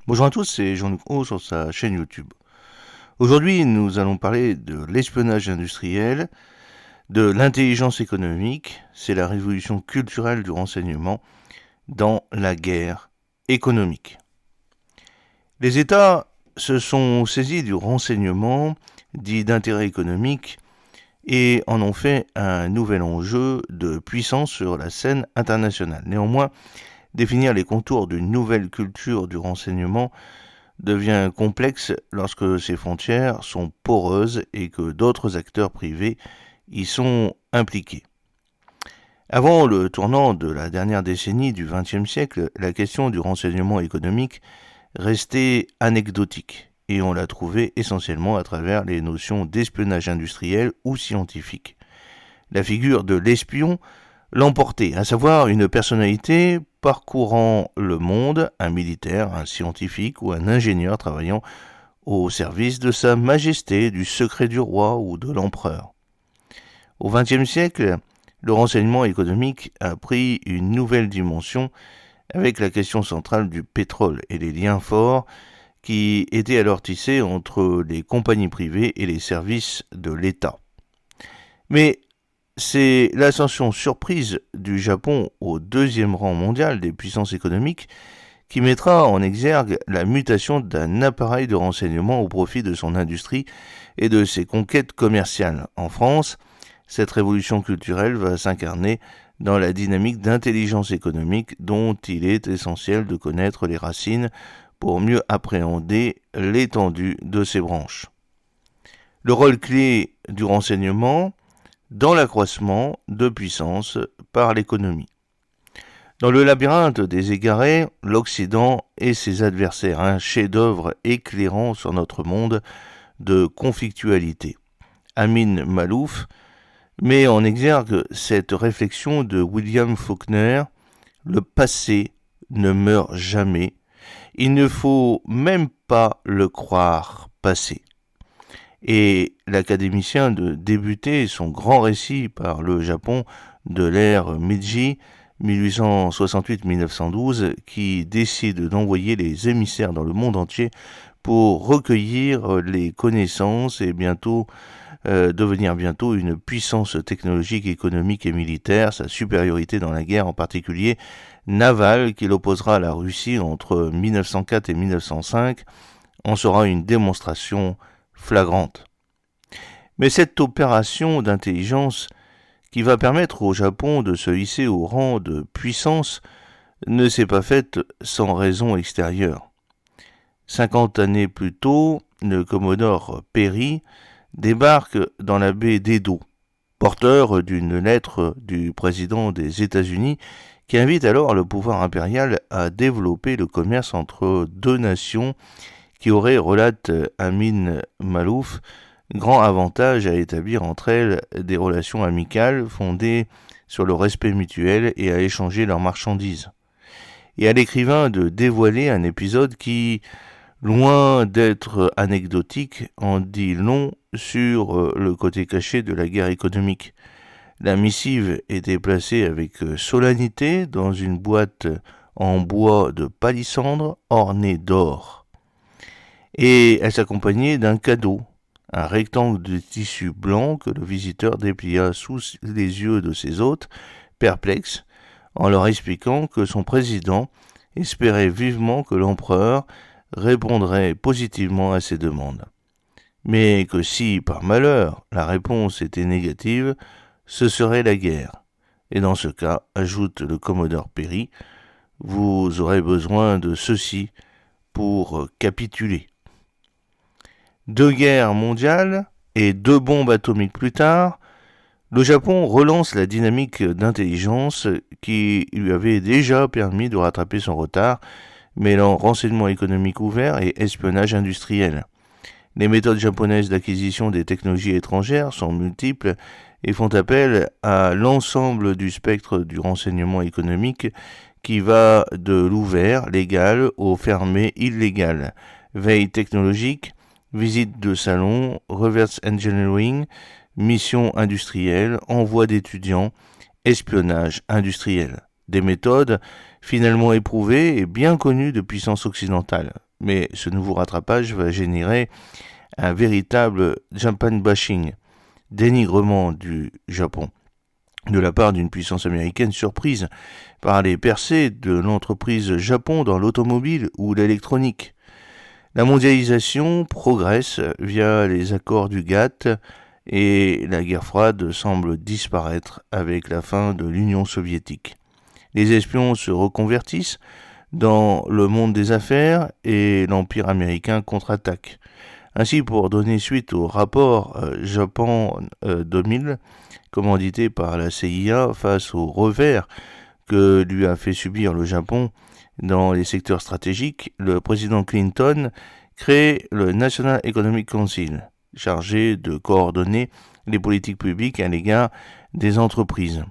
Bonjour à tous, c'est Jean-Luc Haut sur sa chaîne YouTube. Aujourd'hui, nous allons parler de l'espionnage industriel, de l'intelligence économique, c'est la révolution culturelle du renseignement dans la guerre économique. Les États se sont saisis du renseignement dit d'intérêt économique et en ont fait un nouvel enjeu de puissance sur la scène internationale. Néanmoins, définir les contours d'une nouvelle culture du renseignement devient complexe lorsque ces frontières sont poreuses et que d'autres acteurs privés y sont impliqués. Avant le tournant de la dernière décennie du XXe siècle, la question du renseignement économique restait anecdotique et on l'a trouvée essentiellement à travers les notions d'espionnage industriel ou scientifique. La figure de l'espion l'emportait, à savoir une personnalité parcourant le monde, un militaire, un scientifique ou un ingénieur travaillant au service de sa majesté, du secret du roi ou de l'empereur. Au XXe siècle, le renseignement économique a pris une nouvelle dimension avec la question centrale du pétrole et les liens forts qui étaient alors tissés entre les compagnies privées et les services de l'État. Mais c'est l'ascension surprise du Japon au deuxième rang mondial des puissances économiques qui mettra en exergue la mutation d'un appareil de renseignement au profit de son industrie et de ses conquêtes commerciales. En France, cette révolution culturelle va s'incarner dans la dynamique d'intelligence économique dont il est essentiel de connaître les racines pour mieux appréhender l'étendue de ses branches. Le rôle clé du renseignement dans l'accroissement de puissance par l'économie. Dans le labyrinthe des égarés, l'Occident et ses adversaires, un chef-d'œuvre éclairant sur notre monde de conflictualité. Amin Maalouf met en exergue cette réflexion de William Faulkner, le passé ne meurt jamais, il ne faut même pas le croire passé. Et l'académicien de débuter son grand récit par le Japon de l'ère Meiji 1868-1912 qui décide d'envoyer les émissaires dans le monde entier pour recueillir les connaissances et devenir bientôt une puissance technologique, économique et militaire, sa supériorité dans la guerre en particulier navale qu'il opposera à la Russie entre 1904 et 1905 en sera une démonstration flagrante. Mais cette opération d'intelligence qui va permettre au Japon de se hisser au rang de puissance ne s'est pas faite sans raison extérieure. 50 années plus tôt, le commodore Perry débarque dans la baie d'Edo, porteur d'une lettre du président des États-Unis qui invite alors le pouvoir impérial à développer le commerce entre deux nations qui auraient, relate Amin Maalouf, grand avantage à établir entre elles des relations amicales fondées sur le respect mutuel et à échanger leurs marchandises. Et à l'écrivain de dévoiler un épisode qui, loin d'être anecdotique, en dit long sur le côté caché de la guerre économique. La missive était placée avec solennité dans une boîte en bois de palissandre ornée d'or. Et elle s'accompagnait d'un cadeau, un rectangle de tissu blanc que le visiteur déplia sous les yeux de ses hôtes, perplexes, en leur expliquant que son président espérait vivement que l'empereur répondrait positivement à ses demandes. Mais que si, par malheur, la réponse était négative, ce serait la guerre. Et dans ce cas, ajoute le commodore Perry, vous aurez besoin de ceci pour capituler. 2 guerres mondiales et 2 bombes atomiques plus tard, le Japon relance la dynamique d'intelligence qui lui avait déjà permis de rattraper son retard, mêlant renseignement économique ouvert et espionnage industriel. Les méthodes japonaises d'acquisition des technologies étrangères sont multiples et font appel à l'ensemble du spectre du renseignement économique qui va de l'ouvert, légal, au fermé, illégal. Veille technologique, visite de salon, reverse engineering, mission industrielle, envoi d'étudiants, espionnage industriel. Des méthodes finalement éprouvées et bien connues de puissances occidentales. Mais ce nouveau rattrapage va générer un véritable Japan bashing, dénigrement du Japon, de la part d'une puissance américaine surprise par les percées de l'entreprise Japon dans l'automobile ou l'électronique. La mondialisation progresse via les accords du GATT et la guerre froide semble disparaître avec la fin de l'Union soviétique. Les espions se reconvertissent dans le monde des affaires et l'Empire américain contre-attaque. Ainsi, pour donner suite au rapport Japon 2000, commandité par la CIA face aux revers que lui a fait subir le Japon dans les secteurs stratégiques, le président Clinton crée le National Economic Council, chargé de coordonner les politiques publiques à l'égard des entreprises.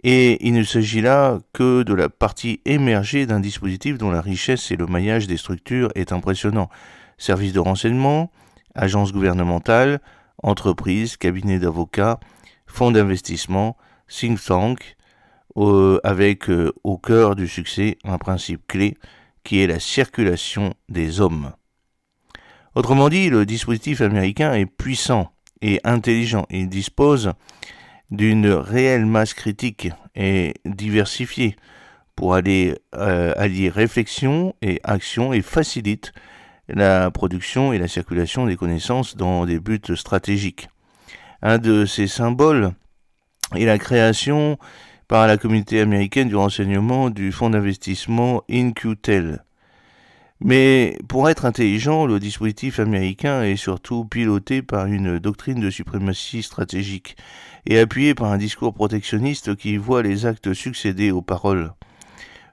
Et il ne s'agit là que de la partie émergée d'un dispositif dont la richesse et le maillage des structures est impressionnant. Services de renseignement, agences gouvernementales, entreprises, cabinets d'avocats, fonds d'investissement, think tank, avec au cœur du succès un principe clé qui est la circulation des hommes. Autrement dit, le dispositif américain est puissant et intelligent. Il dispose d'une réelle masse critique et diversifiée pour allier réflexion et action et facilite la production et la circulation des connaissances dans des buts stratégiques. Un de ces symboles est la création par la communauté américaine du renseignement du fonds d'investissement In-Q-Tel. Mais pour être intelligent, le dispositif américain est surtout piloté par une doctrine de suprématie stratégique et appuyé par un discours protectionniste qui voit les actes succéder aux paroles.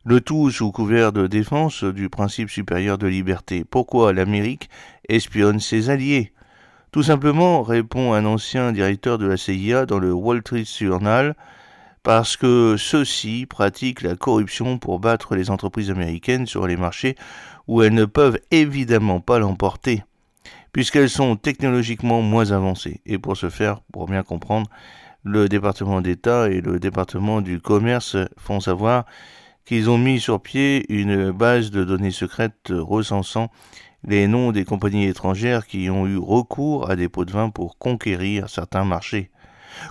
Le tout sous couvert de défense du principe supérieur de liberté. Pourquoi l'Amérique espionne ses alliés ? Tout simplement, répond un ancien directeur de la CIA dans le Wall Street Journal, parce que ceux-ci pratiquent la corruption pour battre les entreprises américaines sur les marchés où elles ne peuvent évidemment pas l'emporter, puisqu'elles sont technologiquement moins avancées. Et pour ce faire, pour bien comprendre, le département d'État et le département du commerce font savoir qu'ils ont mis sur pied une base de données secrètes recensant les noms des compagnies étrangères qui ont eu recours à des pots de vin pour conquérir certains marchés.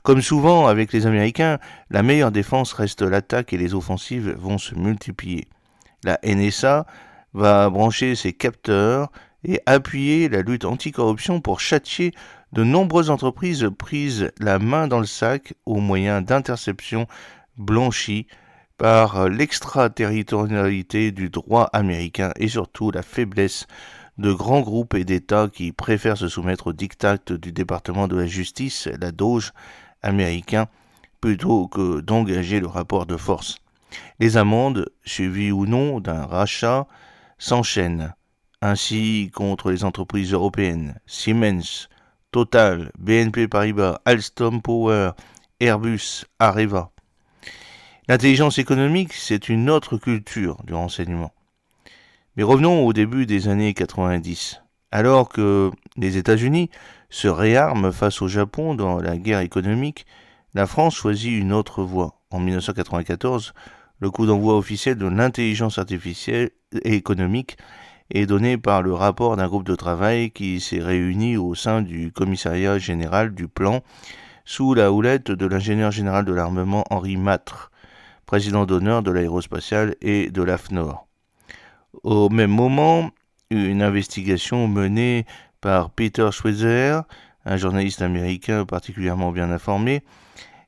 Comme souvent avec les Américains, la meilleure défense reste l'attaque et les offensives vont se multiplier. La NSA va brancher ses capteurs et appuyer la lutte anticorruption pour châtier de nombreuses entreprises prises la main dans le sac au moyen d'interceptions blanchies par l'extraterritorialité du droit américain et surtout la faiblesse de grands groupes et d'États qui préfèrent se soumettre au diktat du département de la justice, la DOJ américain, plutôt que d'engager le rapport de force. Les amendes, suivies ou non d'un rachat, s'enchaînent, ainsi contre les entreprises européennes, Siemens, Total, BNP Paribas, Alstom Power, Airbus, Areva. L'intelligence économique, c'est une autre culture du renseignement. Mais revenons au début des années 90. Alors que les États-Unis se réarment face au Japon dans la guerre économique, la France choisit une autre voie. En 1994, le coup d'envoi officiel de l'intelligence artificielle et économique est donné par le rapport d'un groupe de travail qui s'est réuni au sein du commissariat général du plan sous la houlette de l'ingénieur général de l'armement Henri Matre, président d'honneur de l'aérospatiale et de l'AFNOR. Au même moment, une investigation menée par Peter Schweizer, un journaliste américain particulièrement bien informé,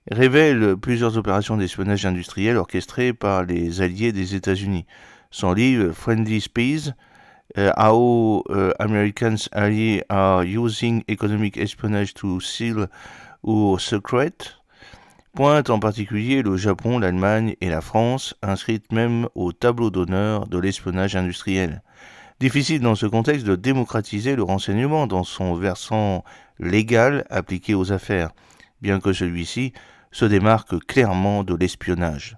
révèle plusieurs opérations d'espionnage industriel orchestrées par les alliés des États-Unis. Son livre Friendly Spies, How Americans Allies Are Using Economic Espionage to Seal Our Secret, pointe en particulier le Japon, l'Allemagne et la France, inscrites même au tableau d'honneur de l'espionnage industriel. Difficile dans ce contexte de démocratiser le renseignement dans son versant légal appliqué aux affaires, bien que celui-ci se démarque clairement de l'espionnage.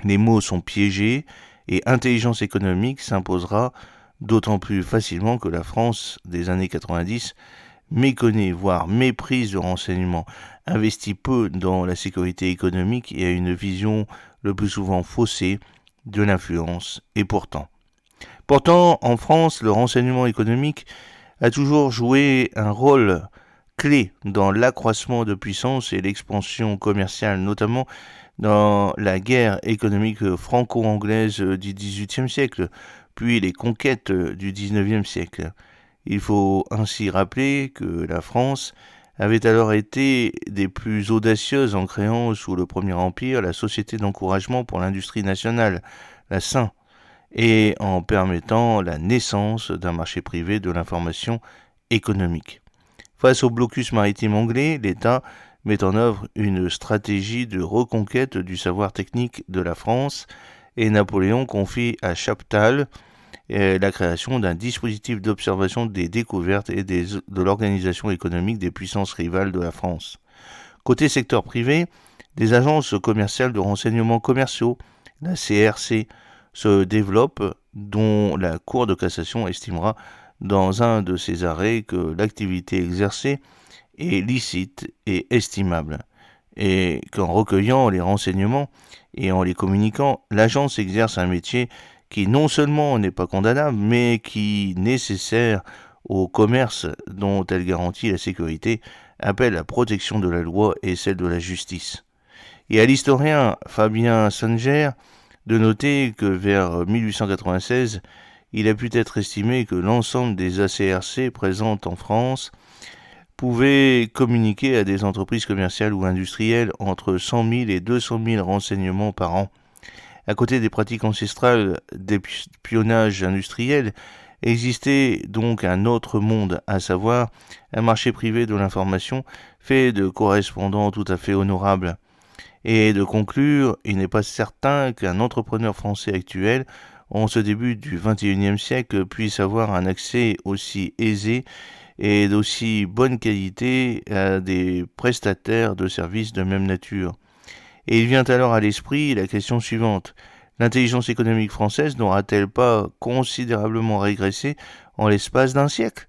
Les mots sont piégés et intelligence économique s'imposera d'autant plus facilement que la France des années 90 méconnaît, voire méprise le renseignement, investit peu dans la sécurité économique et a une vision le plus souvent faussée de l'influence. Et pourtant, Pourtant, en France, le renseignement économique a toujours joué un rôle clé dans l'accroissement de puissance et l'expansion commerciale, notamment dans la guerre économique franco-anglaise du XVIIIe siècle, puis les conquêtes du XIXe siècle. Il faut ainsi rappeler que la France avait alors été des plus audacieuses en créant, sous le Premier Empire, la Société d'encouragement pour l'industrie nationale, la SIN, et en permettant la naissance d'un marché privé de l'information économique. Face au blocus maritime anglais, l'État met en œuvre une stratégie de reconquête du savoir technique de la France et Napoléon confie à Chaptal la création d'un dispositif d'observation des découvertes et de l'organisation économique des puissances rivales de la France. Côté secteur privé, des agences commerciales de renseignement commerciaux, la CRC, se développent, dont la Cour de cassation estimera dans un de ses arrêts que l'activité exercée est licite et estimable, et qu'en recueillant les renseignements et en les communiquant, l'agence exerce un métier qui non seulement n'est pas condamnable, mais qui, nécessaire au commerce dont elle garantit la sécurité, appelle la protection de la loi et celle de la justice. Et à l'historien Fabien Sanger de noter que vers 1896, il a pu être estimé que l'ensemble des ACRC présentes en France pouvaient communiquer à des entreprises commerciales ou industrielles entre 100 000 et 200 000 renseignements par an. À côté des pratiques ancestrales d'espionnage industriel, existait donc un autre monde, à savoir un marché privé de l'information fait de correspondants tout à fait honorables. Et de conclure, il n'est pas certain qu'un entrepreneur français actuel, en ce début du XXIe siècle, puisse avoir un accès aussi aisé et d'aussi bonne qualité à des prestataires de services de même nature. Et il vient alors à l'esprit la question suivante. L'intelligence économique française n'aura-t-elle pas considérablement régressé en l'espace d'un siècle ?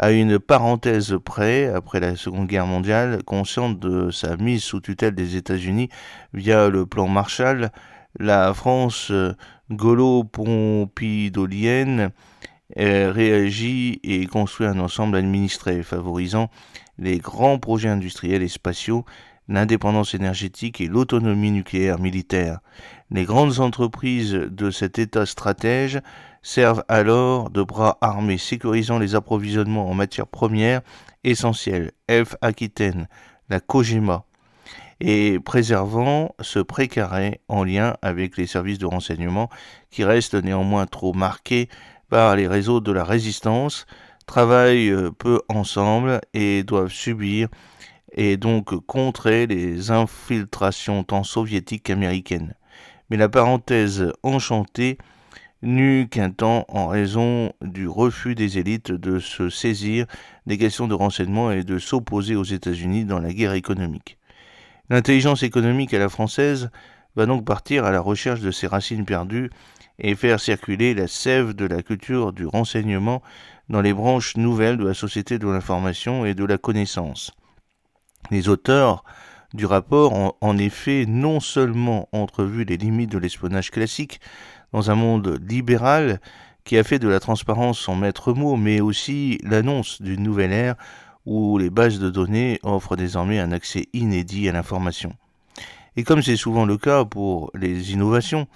À une parenthèse près, après la Seconde Guerre mondiale, consciente de sa mise sous tutelle des États-Unis via le plan Marshall, la France gaulo-pompidolienne réagit et construit un ensemble administré favorisant les grands projets industriels et spatiaux, l'indépendance énergétique et l'autonomie nucléaire militaire. Les grandes entreprises de cet État stratège servent alors de bras armés sécurisant les approvisionnements en matières premières essentielles, F Aquitaine, la Cogema, et préservant ce précaré en lien avec les services de renseignement qui restent néanmoins trop marqués par les réseaux de la résistance, travaillent peu ensemble et doivent subir et donc contrer les infiltrations tant soviétiques qu'américaines. Mais la parenthèse enchantée n'eut qu'un temps en raison du refus des élites de se saisir des questions de renseignement et de s'opposer aux États-Unis dans la guerre économique. L'intelligence économique à la française va donc partir à la recherche de ses racines perdues et faire circuler la sève de la culture du renseignement dans les branches nouvelles de la société de l'information et de la connaissance. Les auteurs du rapport ont en effet non seulement entrevu les limites de l'espionnage classique dans un monde libéral qui a fait de la transparence son maître mot, mais aussi l'annonce d'une nouvelle ère où les bases de données offrent désormais un accès inédit à l'information. Et comme c'est souvent le cas pour les innovations,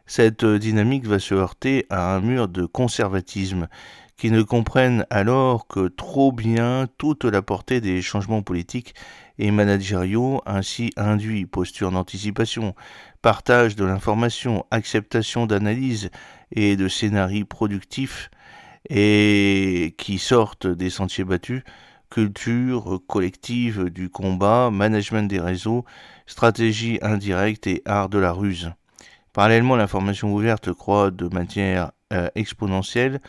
cette dynamique va se heurter à un mur de conservatisme qui ne comprennent alors que trop bien toute la portée des changements politiques et managériaux ainsi induits, posture d'anticipation, partage de l'information, acceptation d'analyse et de scénarios productifs et qui sortent des sentiers battus, culture collective du combat, management des réseaux, stratégie indirecte et art de la ruse. Parallèlement, l'information ouverte croît de manière exponentielle,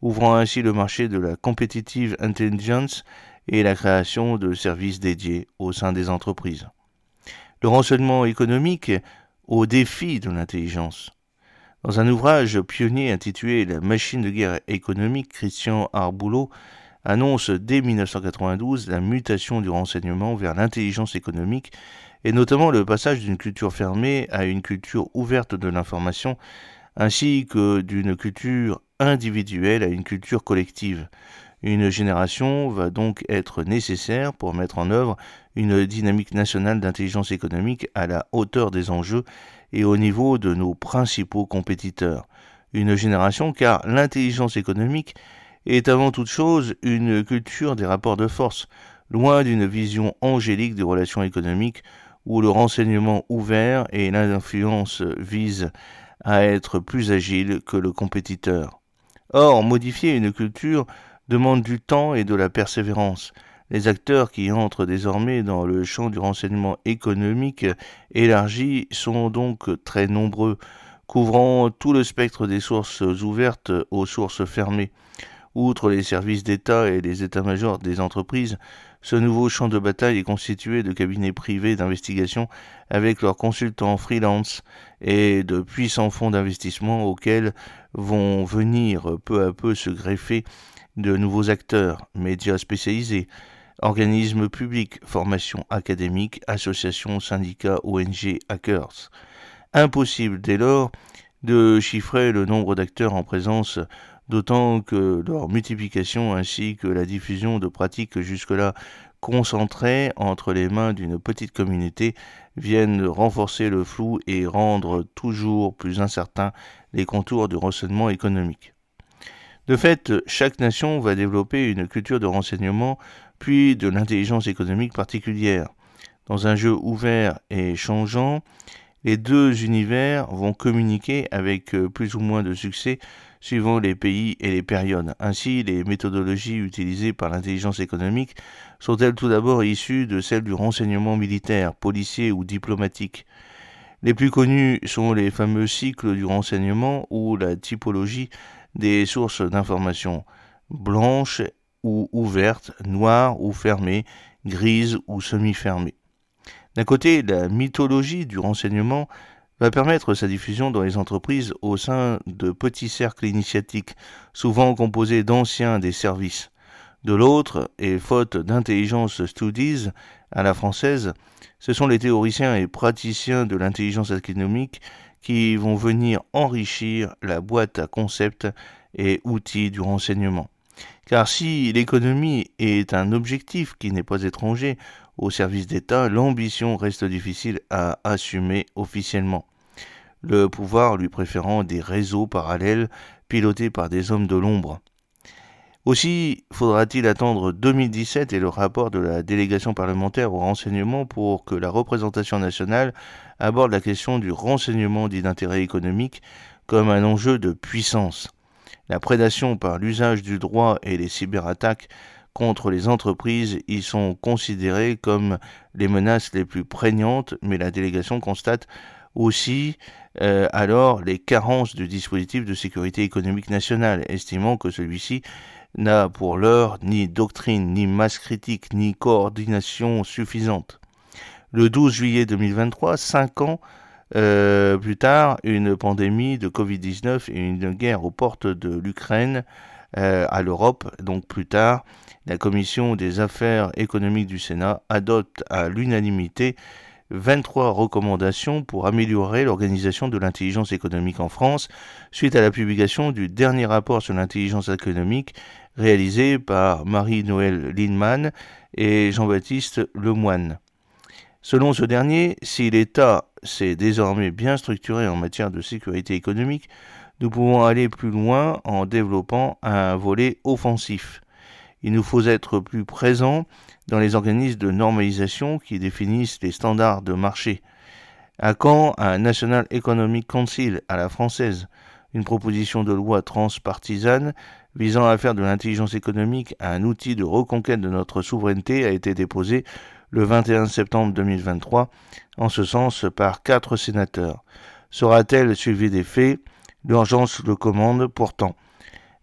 ouvrant ainsi le marché de la competitive intelligence et la création de services dédiés au sein des entreprises. Le renseignement économique aux défis de l'intelligence. Dans un ouvrage pionnier intitulé La machine de guerre économique, Christian Arboulot annonce dès 1992 la mutation du renseignement vers l'intelligence économique et notamment le passage d'une culture fermée à une culture ouverte de l'information ainsi que d'une culture individuelle à une culture collective. Une génération va donc être nécessaire pour mettre en œuvre une dynamique nationale d'intelligence économique à la hauteur des enjeux et au niveau de nos principaux compétiteurs. Une génération car l'intelligence économique est avant toute chose une culture des rapports de force, loin d'une vision angélique des relations économiques où le renseignement ouvert et l'influence visent à être plus agile que le compétiteur. Or, modifier une culture demande du temps et de la persévérance. Les acteurs qui entrent désormais dans le champ du renseignement économique élargi sont donc très nombreux, couvrant tout le spectre des sources ouvertes aux sources fermées. Outre les services d'État et les états-majors des entreprises, ce nouveau champ de bataille est constitué de cabinets privés d'investigation avec leurs consultants freelance et de puissants fonds d'investissement auxquels vont venir peu à peu se greffer de nouveaux acteurs, médias spécialisés, organismes publics, formations académiques, associations, syndicats, ONG, hackers. Impossible dès lors de chiffrer le nombre d'acteurs en présence, d'autant que leur multiplication ainsi que la diffusion de pratiques jusque-là concentrées entre les mains d'une petite communauté viennent renforcer le flou et rendre toujours plus incertains les contours du renseignement économique. De fait, chaque nation va développer une culture de renseignement puis de l'intelligence économique particulière. Dans un jeu ouvert et changeant, les deux univers vont communiquer avec plus ou moins de succès suivant les pays et les périodes. Ainsi, les méthodologies utilisées par l'intelligence économique sont-elles tout d'abord issues de celles du renseignement militaire, policier ou diplomatique. Les plus connus sont les fameux cycles du renseignement ou la typologie des sources d'information, blanches ou ouvertes, noires ou fermées, grises ou semi-fermées. D'un côté, la mythologie du renseignement va permettre sa diffusion dans les entreprises au sein de petits cercles initiatiques, souvent composés d'anciens des services. De l'autre, et faute d'intelligence studies à la française, ce sont les théoriciens et praticiens de l'intelligence économique qui vont venir enrichir la boîte à concepts et outils du renseignement. Car si l'économie est un objectif qui n'est pas étranger au service d'État, l'ambition reste difficile à assumer officiellement. Le pouvoir lui préférant des réseaux parallèles pilotés par des hommes de l'ombre. Aussi faudra-t-il attendre 2017 et le rapport de la délégation parlementaire au renseignement pour que la représentation nationale aborde la question du renseignement dit d'intérêt économique comme un enjeu de puissance. La prédation par l'usage du droit et les cyberattaques contre les entreprises y sont considérées comme les menaces les plus prégnantes, mais la délégation constate aussi alors les carences du dispositif de sécurité économique nationale, estimant que celui-ci n'a pour l'heure ni doctrine, ni masse critique, ni coordination suffisante. Le 12 juillet 2023, 5 ans plus tard, une pandémie de Covid-19 et une guerre aux portes de l'Ukraine à l'Europe, donc plus tard, la Commission des affaires économiques du Sénat adopte à l'unanimité 23 recommandations pour améliorer l'organisation de l'intelligence économique en France suite à la publication du dernier rapport sur l'intelligence économique réalisé par Marie-Noëlle Lienemann et Jean-Baptiste Lemoine. Selon ce dernier, si l'État s'est désormais bien structuré en matière de sécurité économique, nous pouvons aller plus loin en développant un volet offensif. Il nous faut être plus présents dans les organismes de normalisation qui définissent les standards de marché. À quand un National Economic Council à la française, une proposition de loi transpartisane visant à faire de l'intelligence économique un outil de reconquête de notre souveraineté a été déposée le 21 septembre 2023, en ce sens par 4 sénateurs. Sera-t-elle suivie des faits? L'urgence le commande pourtant.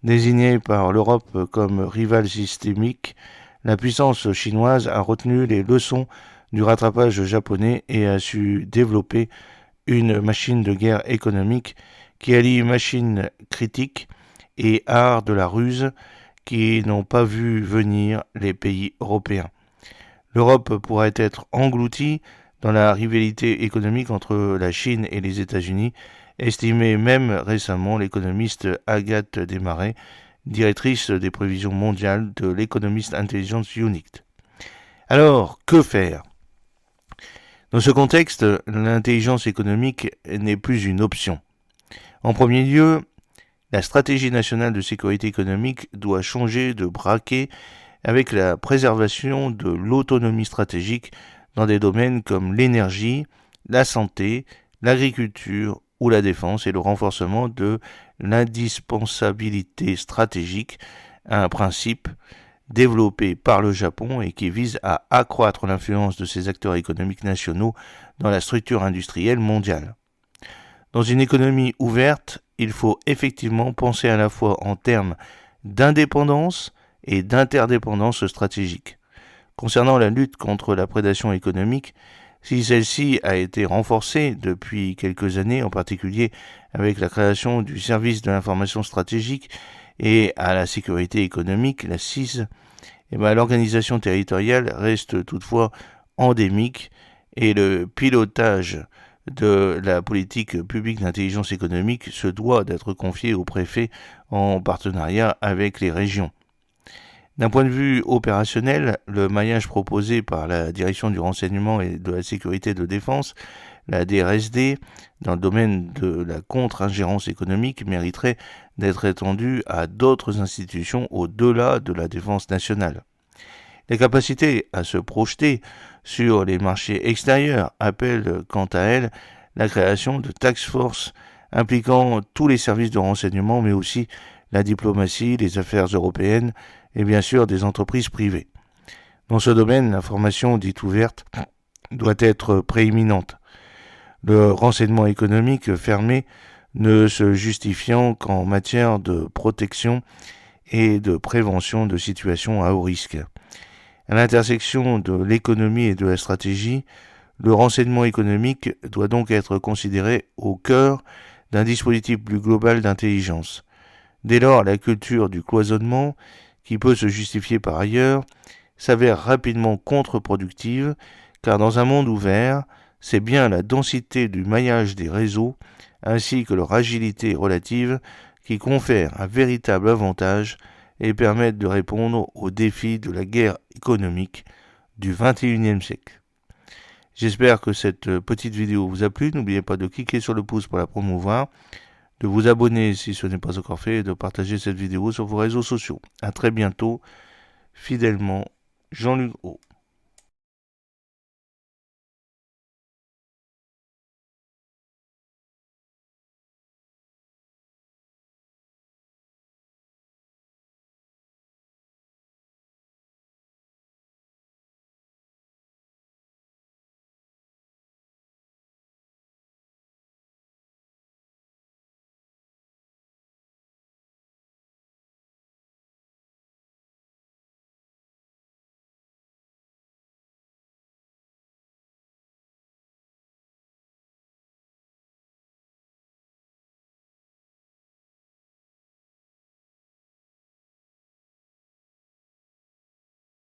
Désignée par l'Europe comme rival systémique, la puissance chinoise a retenu les leçons du rattrapage japonais et a su développer une machine de guerre économique qui allie machine critique et art de la ruse qui n'ont pas vu venir les pays européens. L'Europe pourrait être engloutie dans la rivalité économique entre la Chine et les États-Unis estimait même récemment l'économiste Agathe Desmarais, directrice des prévisions mondiales de l'Economist Intelligence Unit. Alors, que faire? Dans ce contexte, l'intelligence économique n'est plus une option. En premier lieu, la stratégie nationale de sécurité économique doit changer de braquet avec la préservation de l'autonomie stratégique dans des domaines comme l'énergie, la santé, l'agriculture ou la défense et le renforcement de l'indispensabilité stratégique, un principe développé par le Japon et qui vise à accroître l'influence de ces acteurs économiques nationaux dans la structure industrielle mondiale. Dans une économie ouverte, il faut effectivement penser à la fois en termes d'indépendance et d'interdépendance stratégique. Concernant la lutte contre la prédation économique, si celle-ci a été renforcée depuis quelques années, en particulier avec la création du service de l'information stratégique et à la sécurité économique, la CIS, l'organisation territoriale reste toutefois endémique et le pilotage de la politique publique d'intelligence économique se doit d'être confié au préfet en partenariat avec les régions. D'un point de vue opérationnel, le maillage proposé par la Direction du renseignement et de la sécurité de défense, la DRSD, dans le domaine de la contre-ingérence économique mériterait d'être étendu à d'autres institutions au-delà de la défense nationale. Les capacités à se projeter sur les marchés extérieurs appellent quant à elles la création de task force impliquant tous les services de renseignement mais aussi la diplomatie, les affaires européennes et bien sûr des entreprises privées. Dans ce domaine, l'information dite ouverte doit être prééminente. Le renseignement économique fermé ne se justifiant qu'en matière de protection et de prévention de situations à haut risque. À l'intersection de l'économie et de la stratégie, le renseignement économique doit donc être considéré au cœur d'un dispositif plus global d'intelligence. Dès lors, la culture du cloisonnement, qui peut se justifier par ailleurs, s'avère rapidement contre-productive, car dans un monde ouvert, c'est bien la densité du maillage des réseaux, ainsi que leur agilité relative, qui confèrent un véritable avantage et permettent de répondre aux défis de la guerre économique du XXIe siècle. J'espère que cette petite vidéo vous a plu. N'oubliez pas de cliquer sur le pouce pour la promouvoir, de vous abonner si ce n'est pas encore fait et de partager cette vidéo sur vos réseaux sociaux. À très bientôt, fidèlement, Jean-Luc Haut.